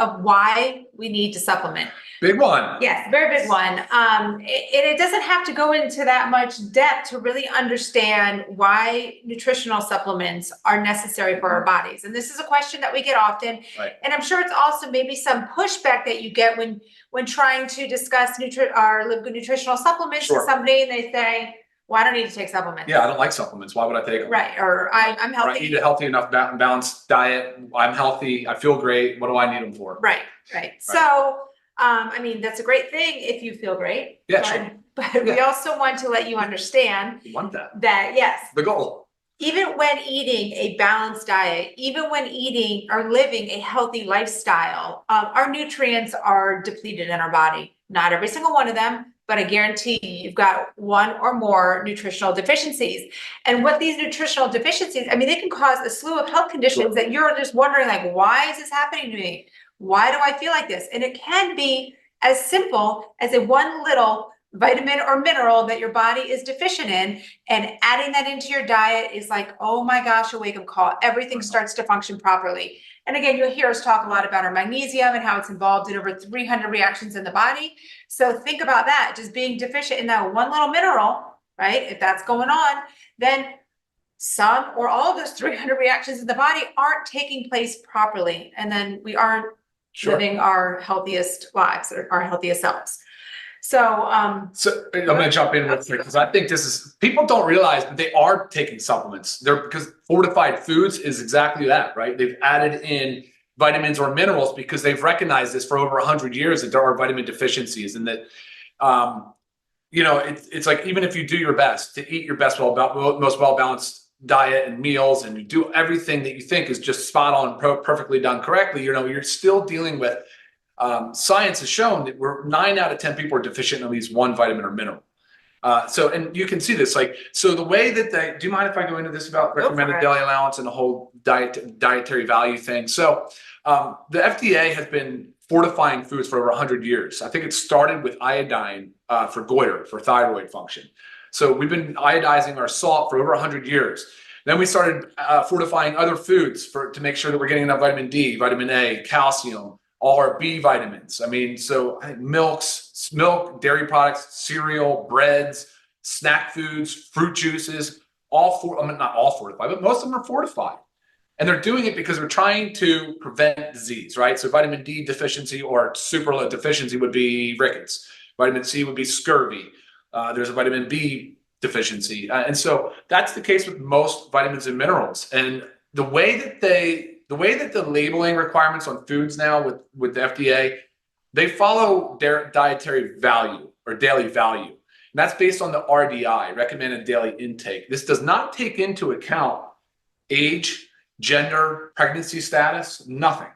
of why we need to supplement. Big one. Yes, very big one. It doesn't have to go into that much depth to really understand why nutritional supplements are necessary for our bodies. And this is a question that we get often. Right. And I'm sure it's also maybe some pushback that you get when trying to discuss Live Good nutritional supplements to somebody, and they say, well, I don't need to take supplements. Yeah, I don't like supplements. Why would I take them? Right. Or I'm healthy. Or I eat a healthy enough balanced diet. I'm healthy. I feel great. What do I need them for? Right. So, I mean, that's a great thing if you feel great. Yeah, sure. But we also want to let you understand You want that. that, yes, The goal. even when eating a balanced diet, even when eating or living a healthy lifestyle, our nutrients are depleted in our body. Not every single one of them, but I guarantee you've got one or more nutritional deficiencies. And what these nutritional deficiencies, I mean, they can cause a slew of health conditions that you're just wondering, like, why is this happening to me? Why do I feel like this? And it can be as simple as a one little vitamin or mineral that your body is deficient in, and adding that into your diet is like, oh my gosh, a wake-up call. Everything starts to function properly. And again, you'll hear us talk a lot about our magnesium and how it's involved in over 300 reactions in the body. So think about that, just being deficient in that one little mineral, right? If that's going on, then some or all of those 300 reactions in the body aren't taking place properly. And then we aren't living our healthiest lives, or our healthiest selves. So I'm going to jump in real quick, because I think people don't realize that they are taking supplements. Because fortified foods is exactly that, right? They've added in vitamins or minerals because they've recognized this for over 100 years, that there are vitamin deficiencies, and that, it's like, even if you do your best to eat your most well-balanced diet and meals, and you do everything that you think is just spot on, perfectly done correctly, you're still dealing with, science has shown that 9 out of 10 people are deficient in at least one vitamin or mineral. And you can see this, so the way that do you mind if I go into this about recommended daily allowance and the whole dietary value thing? So the FDA has been fortifying foods for over 100 years. I think it started with iodine for goiter, for thyroid function. So we've been iodizing our salt for over 100 years. Then we started fortifying other foods to make sure that we're getting enough vitamin D, vitamin A, calcium, all our B vitamins. I mean, so I think milk, dairy products, cereal, breads, snack foods, fruit juices, not all fortified, but most of them are fortified. And they're doing it because they're trying to prevent disease, right? So vitamin D deficiency or super deficiency would be rickets. Vitamin C would be scurvy. There's a vitamin B deficiency. And so that's the case with most vitamins and minerals. And the way that the labeling requirements on foods now with the FDA, they follow their dietary value or daily value. And that's based on the RDI, recommended daily intake. This does not take into account age, gender, pregnancy status, nothing.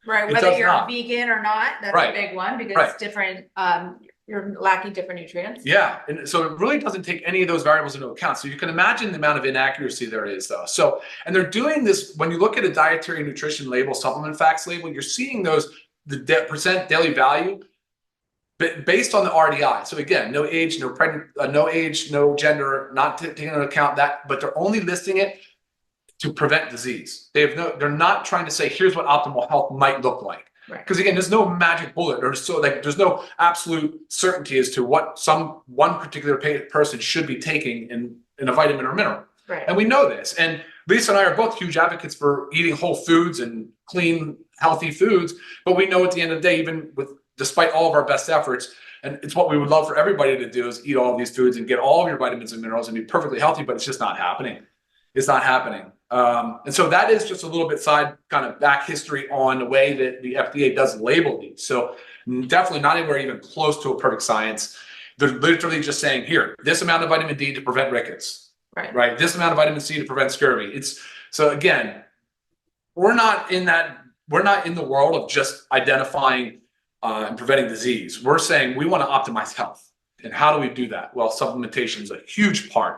Right, whether you're vegan or not, that's a big one, because it's different, you're lacking different nutrients. Yeah, and so it really doesn't take any of those variables into account. So you can imagine the amount of inaccuracy there is, though. So, and they're doing this, when you look at a dietary nutrition label, supplement facts label, you're seeing the percent daily value based on the RDI. So again, no age, no gender, not taking into account that, but they're only listing it to prevent disease. They're not trying to say, here's what optimal health might look like. Because again, there's no magic bullet, there's no absolute certainty as to what one particular person should be taking in a vitamin or mineral. And we know this. And Lisa and I are both huge advocates for eating whole foods and clean, healthy foods. But we know at the end of the day, despite all of our best efforts, and it's what we would love for everybody to do, is eat all of these foods and get all of your vitamins and minerals and be perfectly healthy, but it's just not happening. It's not happening. And so that is just a little bit back history on the way that the FDA does label these. So definitely not anywhere even close to a perfect science. They're literally just saying, here, this amount of vitamin D to prevent rickets, right? This amount of vitamin C to prevent scurvy. So again, we're not in the world of just identifying and preventing disease. We're saying we want to optimize health. And how do we do that? Well, supplementation is a huge part.